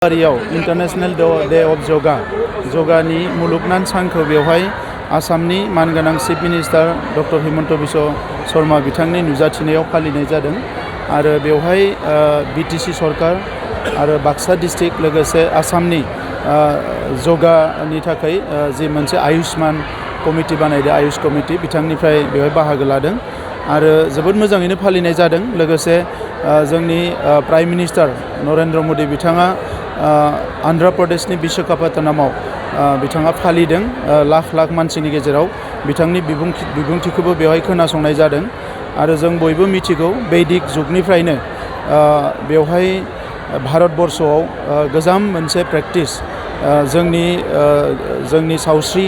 जानुवारियाव international day of जगानि मुलुगनां सानखौ बेवहाय आसामनि मानगोनां chief minister doctor Himanta Biswa Sharma बिथांनि नुजाथिनायाव फालिनाय जादों आरो बेवहाय बिटिसि सरकार आरो बाक्सा डिस्ट्रिक्ट लोगोसे आसामनि जगानि थाखाय जि मोनसे आयुष्मान कमिटि बानायदों आयुष कमिटि बिथांनिफ्राय बेवहाय बाहागो लादों आरो जोबोद मोजाङैनो फालिनाय जादों। लोगोसे जोंनि प्राइम मिनिस्टार नरेन्द्र मदि बिथाङा आन्ध्र प्रदेशनि विशाखापत्तनमाव बिथाङा फालिदों। लाख लाख मानसिनि गेजेराव बिथांनि बिबुंथिखौबो बेवहाय खोनासंनाय जादों आरो जों बयबो मिथिगौ वैदिक जुगनिफ्रायनो बेवहाय भारतबर्षआव गोजाम मोनसे प्रेक्टिस जोंनि सावस्रि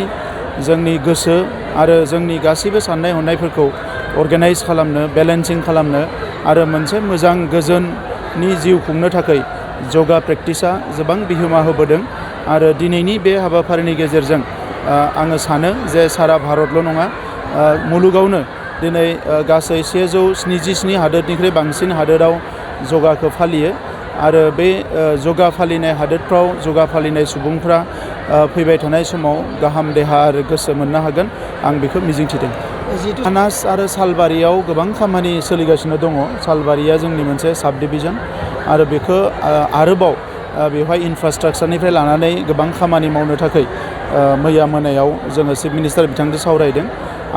जोंनि गोसो आरो जोंनि गासैबो साननाय हनायफोरखौ अर्गेनाइज खालामनो बेलेन्सिं खालामनो आरो मोनसे मोजां गोजोननि जिउ खुंनो थाखाय योगा प्रेक्टिसा गोबां बिहोमा होबोदों आरो दिनैनि बे हाबाफारिनि गेजेरजों आङो सानो जे सारा भारतल' नङा मुलुगावनो दिनै गासै 177 हादोरनिख्रुइ बांसिन हादोराव योगाखौ फालियो आरो बे योगा फालिनाय हादोरफ्राव योगा फालिनाय सुबुंफ्रा फैबाय थानाय समाव गाहाम देहा आरो गोसो मोननो हागोन आं बेखौ मिजिंथिदों। मानास आरो सालबारियाव गोबां खामानि सोलिगासिनो दङ। सालबारिया जोंनि मोनसे साब डिभिजन आरो बेखौ आरोबाव बेवहाय इनफ्रास्ट्राक्चारनिफ्राय लानानै गोबां खामानि मावनो थाखाय मैया मोनायाव जोङो चिफ मिनिस्टार बिथांजों सावरायदों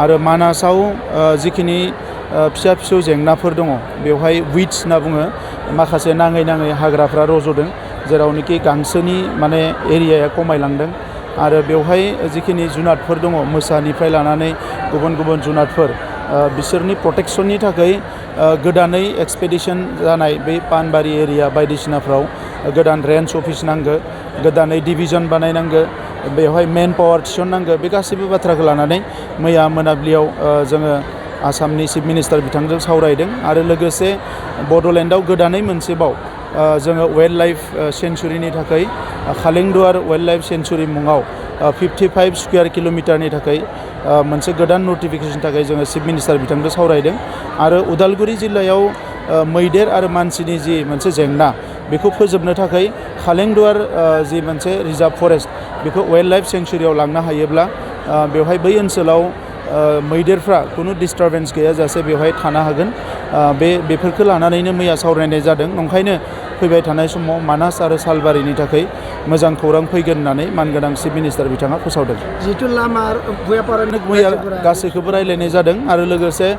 आरो मानासाव जिखिनि फिसा फिसौ जेंनाफोर दङ बेवहाय विड्स होनना बुङो माखासे नाङै हाग्राफ्रा रज'दों जेरावनोखि गांसोनि माने एरियाया खमायलांदों आरो बेवहाय जिखिनि जुनादफोर दङ मोसानिफ्राय लानानै गुबुन गुबुन जुनादफोर बिसोरनि प्रटेक्शननि थाखाय गोदानै एक्सपेडिशन जानाय बे पानबारि एरिया बायदिसिनाफ्राव गोदान रेन्ज अफिस नांगौ गोदानै डिभिजन बानायनांगौ बेवहाय मेन पावार थिसननांगौ बे गासैबो बाथ्राखौ लानानै मैया मोनाबिलियाव जोङो आसामनि चिफ मिनिस्टार बिथांजों सावरायदों आरो लोगोसे बड'लेण्डआव गोदानै मोनसेबाव जोङो वाइल्ड लाइफ सेंचुरिनि थाखाय खालेंदुवार वाइल्ड लाइफ सेंचुरि मुङाव 55 स्कुवेर किल'मिटारनि थाखाय मोनसे गोदान नटिफिकेशन थाखाय जोङो चिफ मिनिस्टार बिथांजों सावरायदों आरो उदालगुरि जिल्लायाव मैदेर आरो मानसिनि जि मोनसे जेंना बेखौ फोजोबनो थाखाय खालेंदुवार जि मोनसे रिजार्भ फरेस्ट बेखौ वाइल्ड लाइफ सेंचुरियाव लांनो हायोब्ला बेवहाय बै ओनसोलाव मैदेरफ्रा खुनु डिस्टारबेन्स गैयाजासे बेवहाय थानो हागोन बेफोरखौ लानानैनो मैया सावरायनाय जादों। ओंखायनो फैबाय थानाय समाव मानास आरो सालबारिनि थाखाय मोजां खौरां फैगोन होननानै मानगोनां चिफ मिनिस्टार बिथाङा फोसावदों। जिहेतु लामा मैया गासैखौबो रायज्लायनाय जादों आरो लोगोसे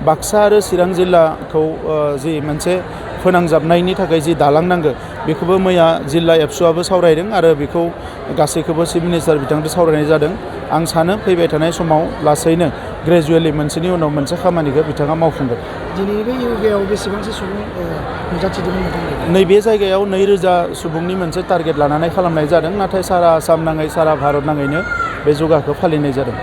बाक्सा आरो चिरां जिल्लाखौ जि मोनसे फोनांजाबनायनि थाखाय जि दालां नांगौ बेखौबो मैया जिल्ला एबसुआबो सावरायदों आरो बेखौ गासैखौबो चिफ मिनिस्टार बिथांजों सावरायनाय जादों। आं सानो फैबाय थानाय समाव लासैनो ग्रेजुवेलि मोनसेनि उनाव मोनसे खामानिखौ बिथाङा मावफुंगोन। दिनै बे योगायाव बेसेबांसो सुबुं नुजाथिदोंमोन नोंथांमोन? नैबे जायगायाव 2000 सुबुंनि मोनसे टारगेट लानानै खालामनाय जादों नाथाय सारा आसाम नाङै सारा भारत नाङैनो बे योगाखौ फालिनाय जादों।